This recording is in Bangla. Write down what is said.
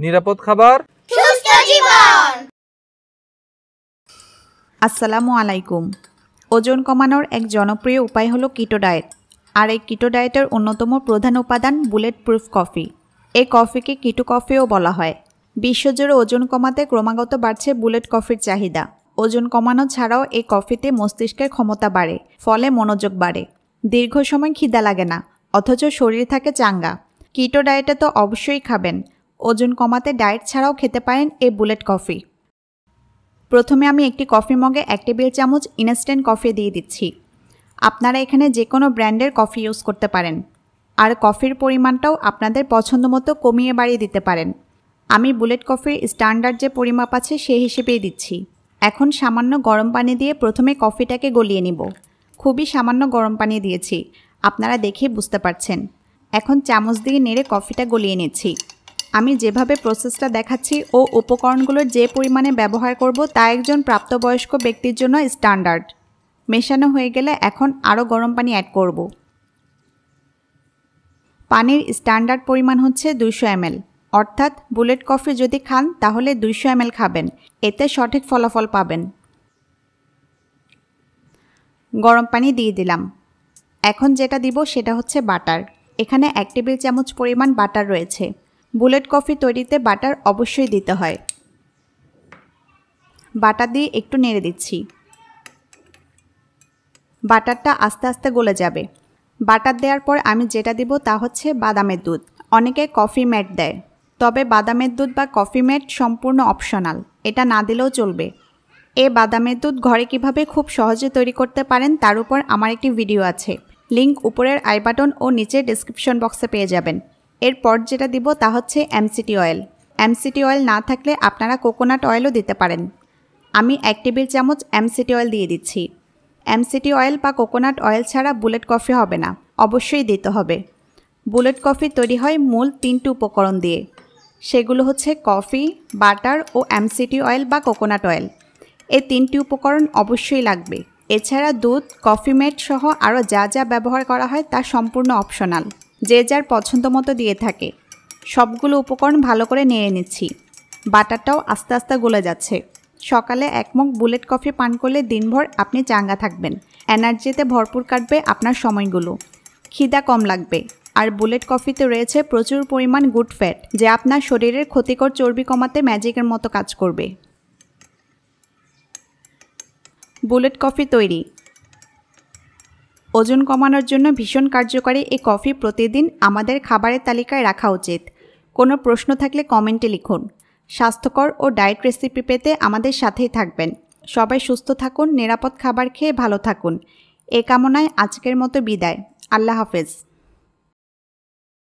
নিরাপদ খাবার, সুস্থ জীবন। আসসালামু আলাইকুম। ওজন কমানোর এক জনপ্রিয় উপায় হলো কিটো ডায়েট। আর এই কিটো ডায়েটের অন্যতম প্রধান উপাদান বুলেট প্রুফ কফি। এই কফিকে কিটো কফিও বলা হয়। বিশ্বজুড়ে ওজন কমাতে ক্রমাগত বাড়ছে বুলেট কফির চাহিদা। ওজন কমানো ছাড়াও এই কফিতে মস্তিষ্কের ক্ষমতা বাড়ে, ফলে মনোযোগ বাড়ে। দীর্ঘ সময় খিদা লাগে না, অথচ শরীর থাকে চাঙ্গা। কিটো ডায়েটে তো অবশ্যই খাবেন। ওজন কমাতে ডায়েট ছাড়াও খেতে পারেন এই বুলেট কফি। প্রথমে আমি একটি কফি মগে 1 টেবিল চামচ ইনস্ট্যান্ট কফি দিয়ে দিচ্ছি। আপনারা এখানে যে কোনো ব্র্যান্ডের কফি ইউজ করতে পারেন। আর কফির পরিমাণটাও আপনাদের পছন্দ মতো কমিয়ে বাড়িয়ে দিতে পারেন। আমি বুলেট কফির স্ট্যান্ডার্ড যে পরিমাপ আছে সেই হিসেবেই দিচ্ছি। এখন সামান্য গরম পানি দিয়ে প্রথমে কফিটাকে গলিয়ে নিব। খুবই সামান্য গরম পানি দিয়েছি, আপনারা দেখেই বুঝতে পারছেন। এখন চামচ দিয়ে নেড়ে কফিটা গলিয়ে নিচ্ছি। আমি যেভাবে প্রসেসটা দেখাচ্ছি ও উপকরণগুলোর যে পরিমাণে ব্যবহার করব তা একজন প্রাপ্তবয়স্ক ব্যক্তির জন্য স্ট্যান্ডার্ড। মেশানো হয়ে গেলে এখন আরও গরম পানি অ্যাড করব। পানির স্ট্যান্ডার্ড পরিমাণ হচ্ছে 200 ml, অর্থাৎ বুলেট কফি যদি খান তাহলে 200 ml খাবেন, এতে সঠিক ফলাফল পাবেন। গরম পানি দিয়ে দিলাম। এখন যেটা দিব সেটা হচ্ছে বাটার। এখানে 1 টেবিল চামচ পরিমাণ বাটার রয়েছে। বুলেট কফি তৈরিতে বাটার অবশ্যই দিতে হয়। বাটার দিয়ে একটু নেড়ে দিচ্ছি। বাটারটা আস্তে আস্তে গলে যাবে। বাটার দেওয়ার পর আমি যেটা দিব তা হচ্ছে বাদামের দুধ। অনেকে কফি ম্যাট দেয়, তবে বাদামের দুধ বা কফি ম্যাট সম্পূর্ণ অপশনাল, এটা না দিলেও চলবে। এই বাদামের দুধ ঘরে কিভাবে খুব সহজে তৈরি করতে পারেন তার উপর আমার একটি ভিডিও আছে, লিংক উপরের আই বাটন ও নিচে ডেসক্রিপশন বক্সে পেয়ে যাবেন। এরপর যেটা দিব তা হচ্ছে এমসিটি অয়েল। এমসিটি অয়েল না থাকলে আপনারা কোকোনাট অয়েলও দিতে পারেন। আমি 1 টেবিল চামচ এমসিটি অয়েল দিয়ে দিচ্ছি। এমসিটি অয়েল বা কোকোনাট অয়েল ছাড়া বুলেট কফি হবে না, অবশ্যই দিতে হবে। বুলেট কফি তৈরি হয় মূল 3টি উপকরণ দিয়ে। সেগুলো হচ্ছে কফি, বাটার ও এমসিটি অয়েল বা কোকোনাট অয়েল। এই 3টি উপকরণ অবশ্যই লাগবে। এছাড়া দুধ, কফি মেড সহ আরও যা যা ব্যবহার করা হয় তা সম্পূর্ণ অপশনাল, যে যার পছন্দ মতো দিয়ে থাকে। সবগুলো উপকরণ ভালো করে নেড়ে নিচ্ছি। বাটারটাও আস্তে আস্তে গলে যাচ্ছে। সকালে 1 মগ বুলেট কফি পান করলে দিনভর আপনি চাঙ্গা থাকবেন। এনার্জিতে ভরপুর কাটবে আপনার সময়গুলো। খিদা কম লাগবে। আর বুলেট কফিতে রয়েছে প্রচুর পরিমাণ গুড ফ্যাট, যা আপনার শরীরের ক্ষতিকর চর্বি কমাতে ম্যাজিকের মতো কাজ করবে। বুলেট কফি তৈরি। ওজন কমানোর জন্য ভীষণ কার্যকরী এই কফি প্রতিদিন আমাদের খাবারের তালিকায় রাখা উচিত। কোনো প্রশ্ন থাকলে কমেন্টে লিখুন। স্বাস্থ্যকর ও ডায়েট রেসিপি পেতে আমাদের সাথেই থাকবেন। সবাই সুস্থ থাকুন, নিরাপদ খাবার খেয়ে ভালো থাকুন। এ কামনায় আজকের মতো বিদায়। আল্লাহ হাফেজ।